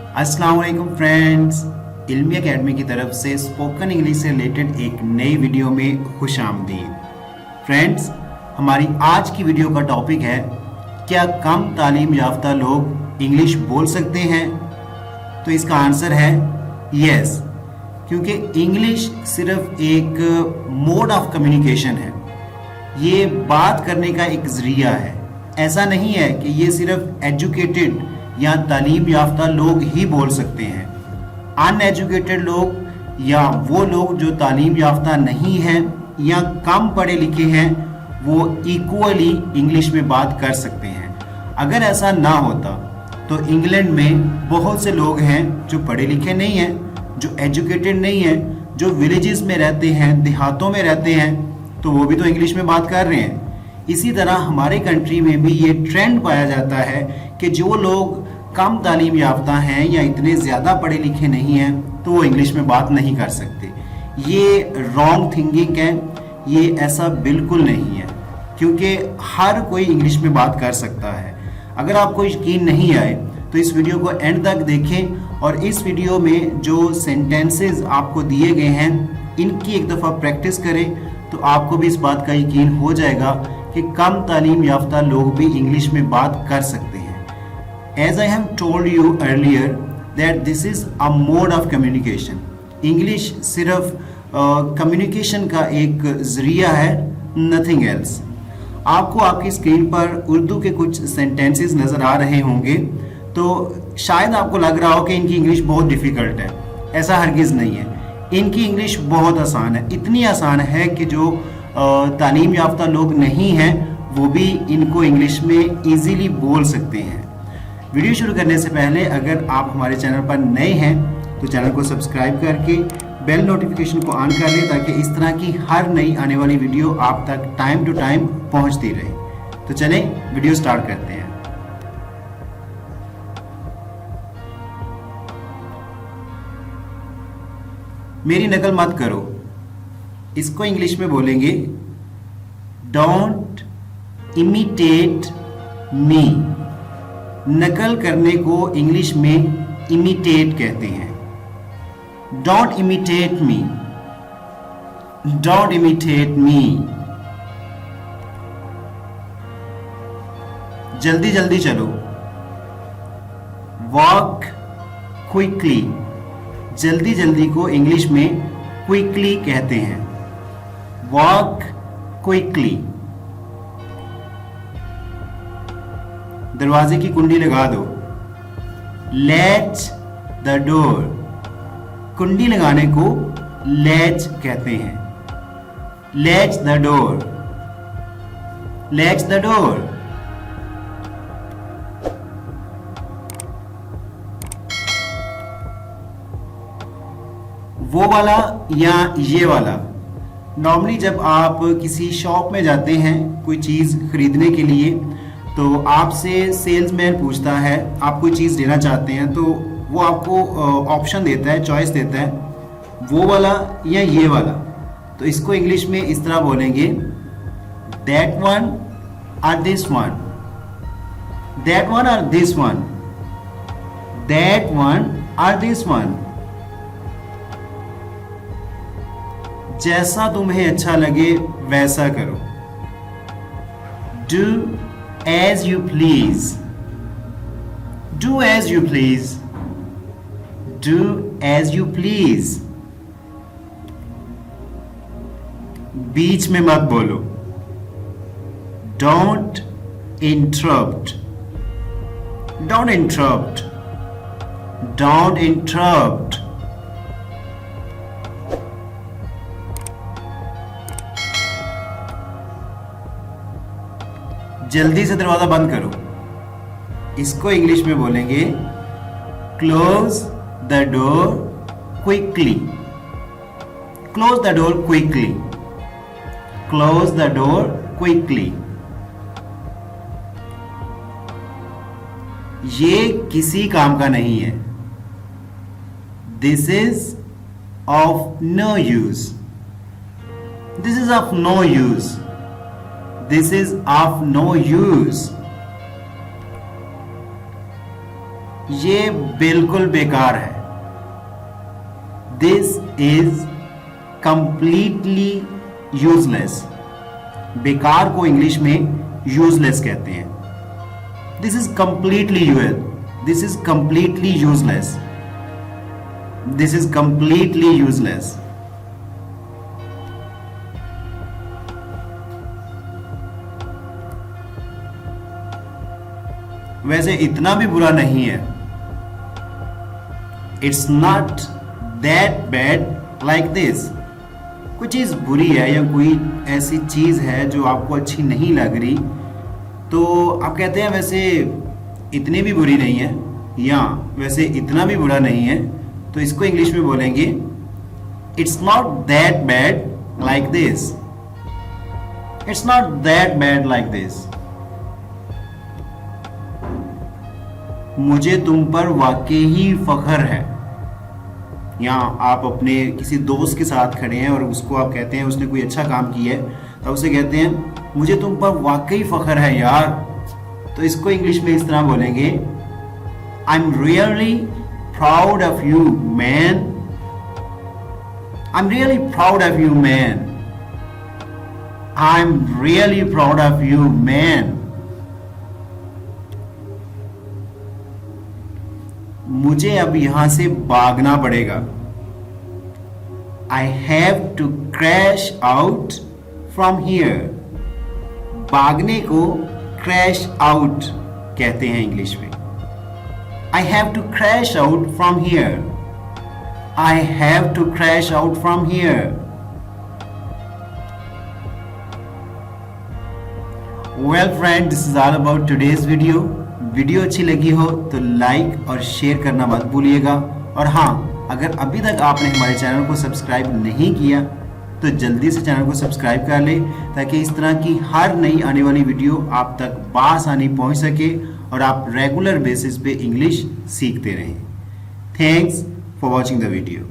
अस्सलाम वालेकुम फ्रेंड्स, इल्मी एकेडमी की तरफ से स्पोकन इंग्लिश से रिलेटेड एक नई वीडियो में खुश आमदीद। फ्रेंड्स, हमारी आज की वीडियो का टॉपिक है, क्या कम तालीम याफ्ता लोग इंग्लिश बोल सकते हैं? तो इसका आंसर है यस, क्योंकि इंग्लिश सिर्फ एक मोड ऑफ कम्युनिकेशन है। ये बात करने का एक ज़रिया है। ऐसा नहीं है कि ये सिर्फ एजुकेटेड या तालीम याफ्ता लोग ही बोल सकते हैं। अनएजुकेटेड लोग या वो लोग जो तालीम याफ्ता नहीं हैं या कम पढ़े लिखे हैं, वो इक्वली इंग्लिश में बात कर सकते हैं। अगर ऐसा ना होता तो इंग्लैंड में बहुत से लोग हैं जो पढ़े लिखे नहीं हैं, जो एजुकेटेड नहीं हैं, जो विलेजेस में रहते हैं, देहातों में रहते हैं, तो वो भी तो इंग्लिश में बात कर रहे हैं। इसी तरह हमारे कंट्री में भी ये ट्रेंड पाया जाता है कि जो लोग कम तालीम याफ्ता हैं या इतने ज़्यादा पढ़े लिखे नहीं हैं तो वो इंग्लिश में बात नहीं कर सकते। ये रॉन्ग थिंकिंग है, ये ऐसा बिल्कुल नहीं है, क्योंकि हर कोई इंग्लिश में बात कर सकता है। अगर आपको यकीन नहीं आए तो इस वीडियो को एंड तक देखें और इस वीडियो में जो सेंटेंसेस आपको दिए गए हैं इनकी एक दफ़ा प्रैक्टिस करें, तो आपको भी इस बात का यकीन हो जाएगा कि कम तालीम याफ्ता लोग भी इंग्लिश में बात कर सकते हैं। As I have told you earlier that this is a mode of communication. English सिर्फ कम्युनिकेशन का एक ज़रिया है, nothing else. आपको आपकी स्क्रीन पर उर्दू के कुछ सेंटेंसेस नज़र आ रहे होंगे, तो शायद आपको लग रहा हो कि इनकी इंग्लिश बहुत डिफ़िकल्ट है। ऐसा हरगिज़ नहीं है, इनकी इंग्लिश बहुत आसान है। इतनी आसान है कि जो तालीम याफ्ता लोग नहीं हैं वो भी इनको इंग्लिश में ईजीली बोल सकते हैं। वीडियो शुरू करने से पहले अगर आप हमारे चैनल पर नए हैं तो चैनल को सब्सक्राइब करके बेल नोटिफिकेशन को ऑन कर लें, ताकि इस तरह की हर नई आने वाली वीडियो आप तक टाइम टू टाइम पहुंचती रहे। तो चलें वीडियो स्टार्ट करते हैं। मेरी नकल मत करो, इसको इंग्लिश में बोलेंगे डोंट इमिटेट मी। नकल करने को इंग्लिश में इमिटेट कहते हैं। Don't imitate me, don't imitate me. जल्दी जल्दी चलो, वॉक क्विकली। जल्दी जल्दी को इंग्लिश में क्विकली कहते हैं। Walk quickly. दरवाजे की कुंडी लगा दो। Latch the door. कुंडी लगाने को लैच कहते हैं। Latch the door, latch the door. वो वाला या ये वाला। नॉर्मली जब आप किसी शॉप में जाते हैं कोई चीज़ खरीदने के लिए, तो आपसे सेल्समैन पूछता है, आप कोई चीज़ लेना चाहते हैं तो वो आपको ऑप्शन देता है, चॉइस देता है, वो वाला या ये वाला। तो इसको इंग्लिश में इस तरह बोलेंगे, दैट वन और दिस वन, दैट वन और दिस वन, दैट वन और दिस वन। जैसा तुम्हें अच्छा लगे वैसा करो। Do as you please, do as you please, do as you please। बीच में मत बोलो। Don't interrupt, don't interrupt, don't interrupt। जल्दी से दरवाजा बंद करो। इसको इंग्लिश में बोलेंगे close the door quickly, close the door quickly, close the door quickly. ये किसी काम का नहीं है। This is of no use, this is of no use, this is of no use। ये बिल्कुल बेकार है। This is completely useless. बेकार को इंग्लिश में यूजलेस कहते हैं। This is completely this is completely useless. This is completely useless. वैसे इतना भी बुरा नहीं है। It's not that bad like this. कोई चीज बुरी है या कोई ऐसी चीज है जो आपको अच्छी नहीं लग रही, तो आप कहते हैं वैसे इतनी भी बुरी नहीं है या वैसे इतना भी बुरा नहीं है, तो इसको इंग्लिश में बोलेंगे it's not that bad like this. It's not that bad like this. मुझे तुम पर वाकई ही फख्र है। यहाँ आप अपने किसी दोस्त के साथ खड़े हैं और उसको आप कहते हैं उसने कोई अच्छा काम किया है, तो उसे कहते हैं मुझे तुम पर वाकई फख्र है यार। तो इसको इंग्लिश में इस तरह बोलेंगे I am really proud of you man. I am really proud of you man. I am really proud of you man. मुझे अब यहां से भागना पड़ेगा। I have to crash out from here. भागने को क्रैश आउट कहते हैं इंग्लिश में। I have to crash out from here. I have to crash out from here. Well friend, this is all about today's video. Video अच्छी लगी हो तो like और शेयर करना मत भूलिएगा। और हाँ, अगर अभी तक आपने हमारे चैनल को सब्सक्राइब नहीं किया तो जल्दी से चैनल को सब्सक्राइब कर ले, ताकि इस तरह की हर नई आने वाली वीडियो आप तक बआसानी पहुंच सके और आप रेगुलर बेसिस पे इंग्लिश सीखते रहें। Thanks for watching the video.